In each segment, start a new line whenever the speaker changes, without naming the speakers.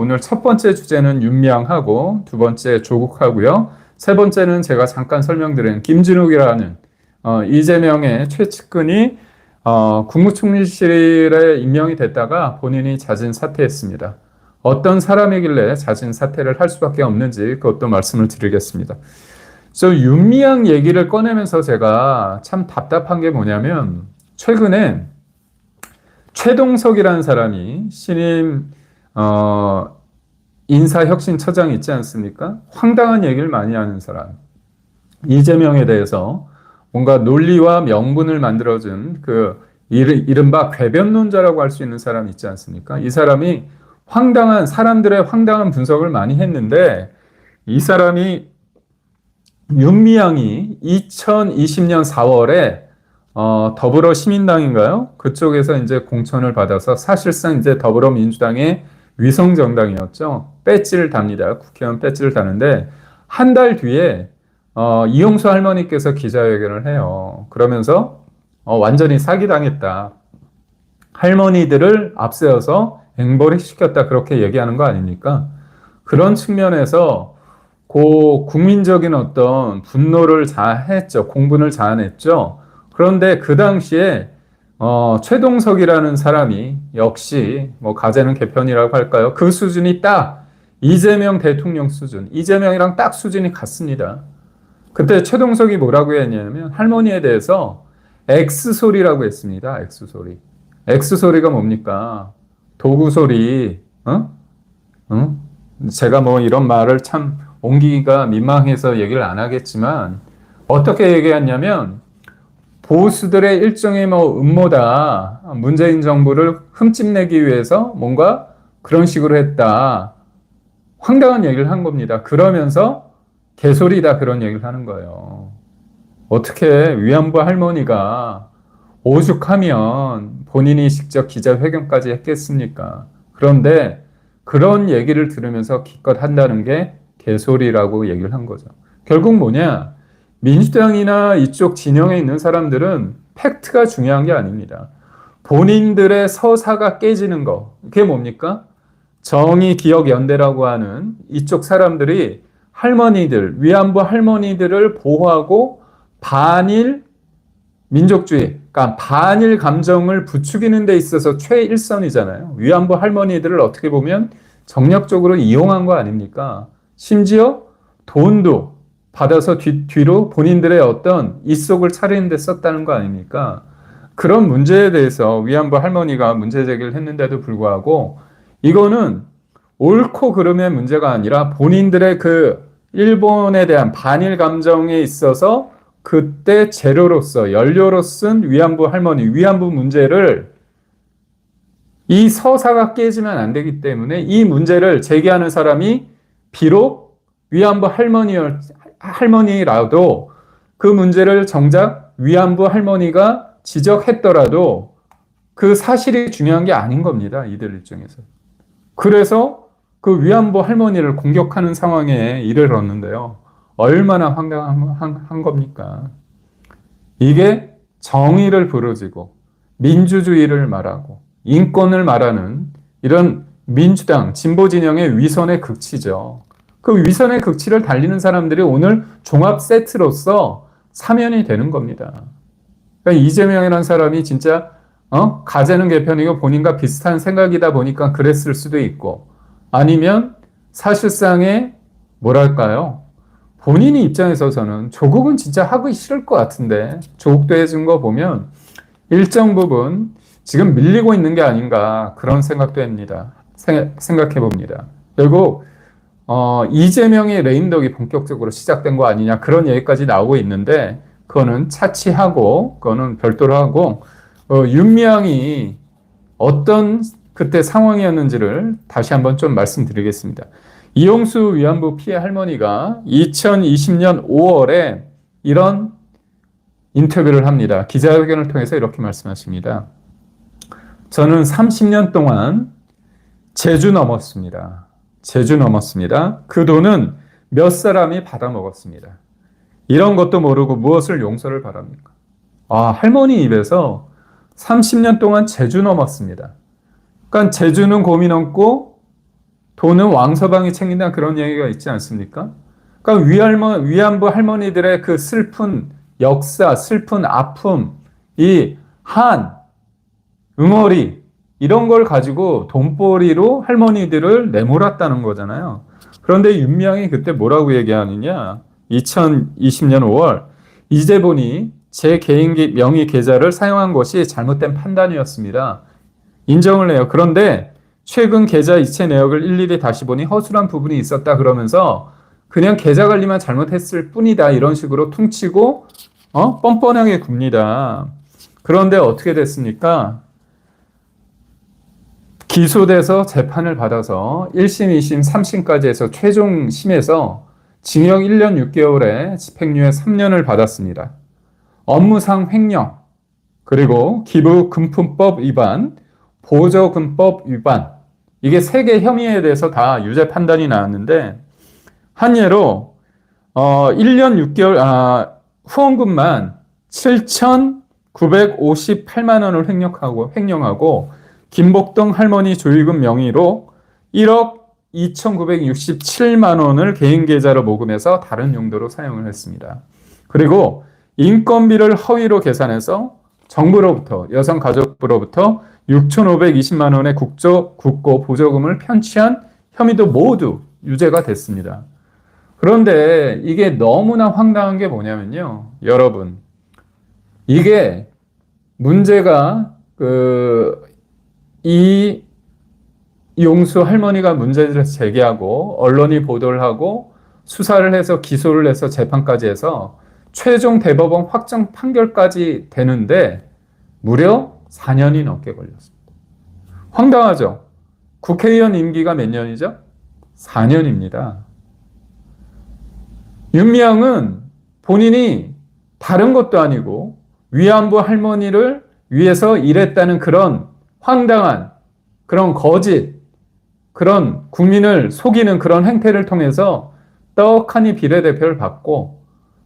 오늘 첫 번째 주제는 윤미향하고 두 번째 조국하고요. 세 번째는 제가 잠깐 설명드린 김진욱이라는 이재명의 최측근이 국무총리실에 임명이 됐다가 본인이 자진 사퇴했습니다. 어떤 사람이길래 자진 사퇴를 할 수밖에 없는지 그것도 말씀을 드리겠습니다. 그래서 윤미향 얘기를 꺼내면서 제가 참 답답한 게 뭐냐면 최근에 최동석이라는 사람이 신임 인사혁신처장 있지 않습니까? 황당한 얘기를 많이 하는 사람. 이재명에 대해서 뭔가 논리와 명분을 만들어준 그 이른바 궤변론자라고 할 수 있는 사람 있지 않습니까? 이 사람이 사람들의 황당한 분석을 많이 했는데 이 사람이 윤미향이 2020년 4월에 더불어시민당인가요? 그쪽에서 이제 공천을 받아서 사실상 이제 더불어민주당의 위성정당이었죠. 배지를 답니다. 국회의원 배지를 다는데 한 달 뒤에 이용수 할머니께서 기자회견을 해요. 그러면서 완전히 사기당했다. 할머니들을 앞세워서 앵벌이시켰다. 그렇게 얘기하는 거 아닙니까? 그런 측면에서 국민적인 어떤 분노를 자아냈죠. 공분을 자아냈죠. 그런데 그 당시에 최동석이라는 사람이 역시 가재는 개편이라고 할까요? 그 수준이 딱 이재명 대통령 수준, 이재명이랑 딱 수준이 같습니다. 그때 최동석이 뭐라고 했냐면 할머니에 대해서 X소리라고 했습니다. X소리. X소리가 뭡니까? 도구소리. 제가 이런 말을 참 옮기기가 민망해서 얘기를 안 하겠지만 어떻게 얘기했냐면 보수들의 일종의 음모다. 문재인 정부를 흠집내기 위해서 뭔가 그런 식으로 했다. 황당한 얘기를 한 겁니다. 그러면서 개소리다 그런 얘기를 하는 거예요. 어떻게 위안부 할머니가 오죽하면 본인이 직접 기자회견까지 했겠습니까? 그런데 그런 얘기를 들으면서 기껏 한다는 게 개소리라고 얘기를 한 거죠. 결국 뭐냐? 민주당이나 이쪽 진영에 있는 사람들은 팩트가 중요한 게 아닙니다. 본인들의 서사가 깨지는 거. 그게 뭡니까? 정의기억연대라고 하는 이쪽 사람들이 위안부 할머니들을 보호하고 반일 민족주의, 그러니까 반일 감정을 부추기는 데 있어서 최일선이잖아요. 위안부 할머니들을 어떻게 보면 정략적으로 이용한 거 아닙니까? 심지어 돈도 받아서 뒤로 본인들의 어떤 입속을 차리는 데 썼다는 거 아닙니까? 그런 문제에 대해서 위안부 할머니가 문제 제기를 했는데도 불구하고 이거는 옳고 그름의 문제가 아니라 본인들의 그 일본에 대한 반일 감정에 있어서 그때 재료로서 연료로 쓴 위안부 문제를 이 서사가 깨지면 안 되기 때문에 이 문제를 제기하는 사람이 비록 위안부 할머니라도 그 문제를 정작 위안부 할머니가 지적했더라도 그 사실이 중요한 게 아닌 겁니다. 이들 입장에서. 그래서 그 위안부 할머니를 공격하는 상황에 이르렀는데요. 얼마나 황당한 겁니까? 이게 정의를 부르짖고 민주주의를 말하고 인권을 말하는 이런 민주당 진보 진영의 위선의 극치죠. 그 위선의 극치를 달리는 사람들이 오늘 종합 세트로서 사면이 되는 겁니다. 그러니까 이재명이라는 사람이 진짜 가재는 개편이고 본인과 비슷한 생각이다 보니까 그랬을 수도 있고 아니면 사실상의 뭐랄까요? 본인이 입장에서는 조국은 진짜 하기 싫을 것 같은데 조국도 해준 거 보면 일정 부분 지금 밀리고 있는 게 아닌가 그런 생각도 합니다. 생각해 봅니다. 결국 이재명의 레임덕이 본격적으로 시작된 거 아니냐 그런 얘기까지 나오고 있는데 그거는 차치하고 그거는 별도로 하고 윤미향이 어떤 그때 상황이었는지를 다시 한번 좀 말씀드리겠습니다. 이용수 위안부 피해 할머니가 2020년 5월에 이런 인터뷰를 합니다. 기자회견을 통해서 이렇게 말씀하십니다. 저는 30년 동안 제주 넘었습니다. 그 돈은 몇 사람이 받아먹었습니다. 이런 것도 모르고 무엇을 용서를 바랍니까? 할머니 입에서 30년 동안 제주 넘었습니다. 그러니까 제주는 곰이 넘고 돈은 왕서방이 챙긴다 그런 얘기가 있지 않습니까? 그러니까 위안부 할머니들의 그 슬픈 역사, 슬픈 아픔, 이 한, 응어리 이런 걸 가지고 돈벌이로 할머니들을 내몰았다는 거잖아요. 그런데 윤미향이 그때 뭐라고 얘기하느냐? 2020년 5월 이제 보니 제 개인 명의 계좌를 사용한 것이 잘못된 판단이었습니다. 인정을 해요. 그런데 최근 계좌 이체 내역을 일일이 다시 보니 허술한 부분이 있었다 그러면서 그냥 계좌 관리만 잘못했을 뿐이다 이런 식으로 퉁치고 뻔뻔하게 굽니다. 그런데 어떻게 됐습니까? 기소돼서 재판을 받아서 1심, 2심, 3심까지 해서 최종심에서 징역 1년 6개월에 집행유예 3년을 받았습니다. 업무상 횡령, 그리고 기부금품법 위반, 보조금법 위반, 이게 3개 혐의에 대해서 다 유죄 판단이 나왔는데 한 예로 1년 6개월 후원금만 7,958만 원을 횡령하고 김복동 할머니 조의금 명의로 1억 2,967만 원을 개인 계좌로 모금해서 다른 용도로 사용을 했습니다. 그리고 인건비를 허위로 계산해서 정부로부터 여성가족부로부터 6,520만 원의 국고 보조금을 편취한 혐의도 모두 유죄가 됐습니다. 그런데 이게 너무나 황당한 게 뭐냐면요. 여러분, 이게 문제가 이 용수 할머니가 문제를 제기하고 언론이 보도를 하고 수사를 해서 기소를 해서 재판까지 해서 최종 대법원 확정 판결까지 되는데 무려 4년이 넘게 걸렸습니다. 황당하죠? 국회의원 임기가 몇 년이죠? 4년입니다. 윤미향은 본인이 다른 것도 아니고 위안부 할머니를 위해서 일했다는 그런 황당한 그런 거짓, 그런 국민을 속이는 그런 행태를 통해서 떡하니 비례대표를 받고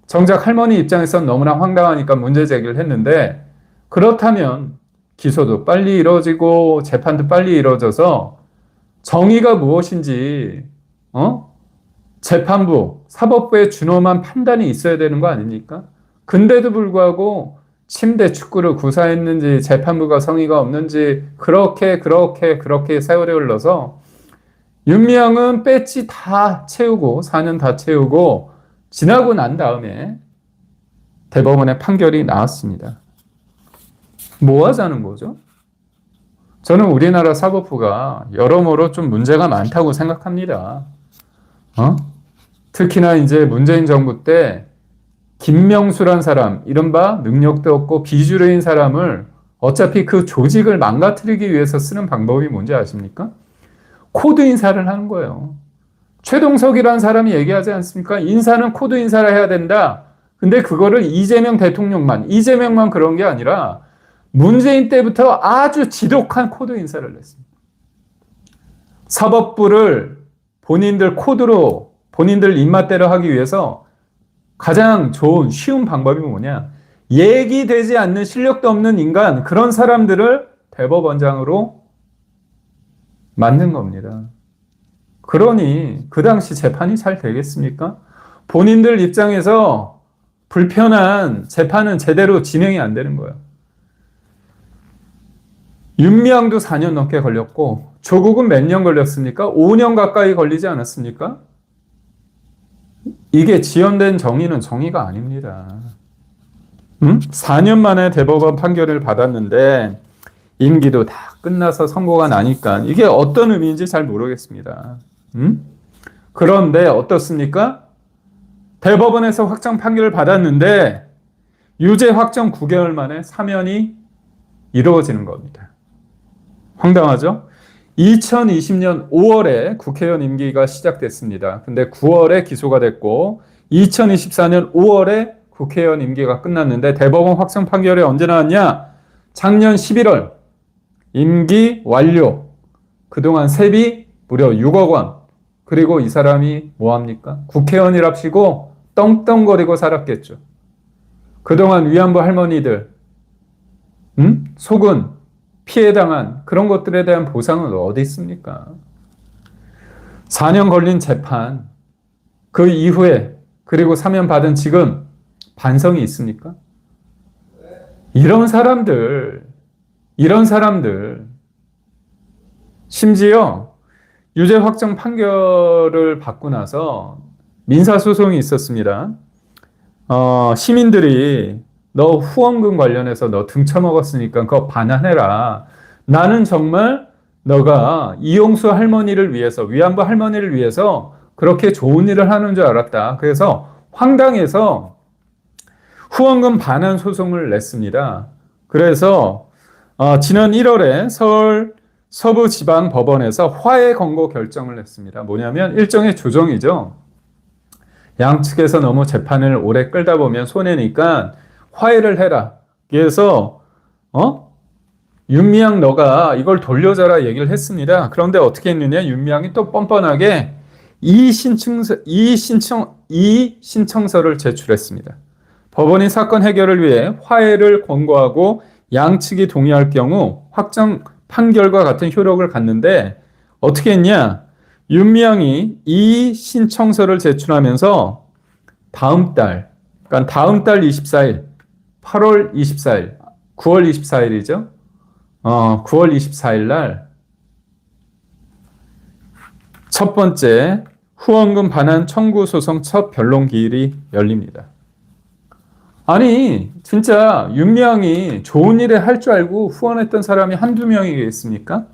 정작 할머니 입장에서는 너무나 황당하니까 문제 제기를 했는데 그렇다면 기소도 빨리 이루어지고 재판도 빨리 이루어져서 정의가 무엇인지 재판부, 사법부의 준엄한 판단이 있어야 되는 거 아닙니까? 근데도 불구하고 침대 축구를 구사했는지 재판부가 성의가 없는지 그렇게 세월이 흘러서 윤미향은 배지 다 채우고 4년 다 채우고 지나고 난 다음에 대법원의 판결이 나왔습니다. 뭐 하자는 거죠? 저는 우리나라 사법부가 여러모로 좀 문제가 많다고 생각합니다. 특히나 이제 문재인 정부 때 김명수란 사람, 이른바 능력도 없고 비주류인 사람을 어차피 그 조직을 망가뜨리기 위해서 쓰는 방법이 뭔지 아십니까? 코드 인사를 하는 거예요. 최동석이라는 사람이 얘기하지 않습니까? 인사는 코드 인사를 해야 된다. 근데 그거를 이재명만 그런 게 아니라 문재인 때부터 아주 지독한 코드 인사를 냈습니다. 사법부를 본인들 코드로 본인들 입맛대로 하기 위해서 가장 좋은 쉬운 방법이 뭐냐? 얘기되지 않는 실력도 없는 인간, 그런 사람들을 대법원장으로 만든 겁니다. 그러니 그 당시 재판이 잘 되겠습니까? 본인들 입장에서 불편한 재판은 제대로 진행이 안 되는 거예요. 윤미향도 4년 넘게 걸렸고 조국은 몇 년 걸렸습니까? 5년 가까이 걸리지 않았습니까? 이게 지연된 정의는 정의가 아닙니다. 4년 만에 대법원 판결을 받았는데 임기도 다 끝나서 선고가 나니까 이게 어떤 의미인지 잘 모르겠습니다. 그런데 어떻습니까? 대법원에서 확정 판결을 받았는데 유죄 확정 9개월 만에 사면이 이루어지는 겁니다. 황당하죠? 2020년 5월에 국회의원 임기가 시작됐습니다. 근데 9월에 기소가 됐고 2024년 5월에 국회의원 임기가 끝났는데 대법원 확정 판결이 언제 나왔냐? 작년 11월 임기 완료. 그동안 세비 무려 6억 원. 그리고 이 사람이 뭐합니까? 국회의원이랍시고 떵떵거리고 살았겠죠. 그동안 위안부 할머니들 속은 피해당한 그런 것들에 대한 보상은 어디 있습니까? 4년 걸린 재판, 그 이후에, 그리고 사면 받은 지금 반성이 있습니까? 이런 사람들, 심지어 유죄 확정 판결을 받고 나서 민사소송이 있었습니다. 시민들이 너 후원금 관련해서 너 등쳐먹었으니까 그거 반환해라. 나는 정말 너가 이용수 할머니를 위해서, 위안부 할머니를 위해서 그렇게 좋은 일을 하는 줄 알았다. 그래서 황당해서 후원금 반환 소송을 냈습니다. 그래서 지난 1월에 서울 서부지방법원에서 화해 권고 결정을 냈습니다. 뭐냐면 일종의 조정이죠. 양측에서 너무 재판을 오래 끌다 보면 손해니까 화해를 해라. 그래서 윤미향 너가 이걸 돌려줘라 얘기를 했습니다. 그런데 어떻게 했느냐? 윤미향이 또 뻔뻔하게 이의신청서를 제출했습니다. 법원이 사건 해결을 위해 화해를 권고하고 양측이 동의할 경우 확정 판결과 같은 효력을 갖는데 어떻게 했냐? 윤미향이 이의신청서를 제출하면서 다음 달 24일, 8월 24일, 9월 24일이죠. 9월 24일 날 첫 번째 후원금 반환 청구 소송 첫 변론 기일이 열립니다. 아니, 진짜 윤미향이 좋은 일을 할 줄 알고 후원했던 사람이 한두 명이겠습니까?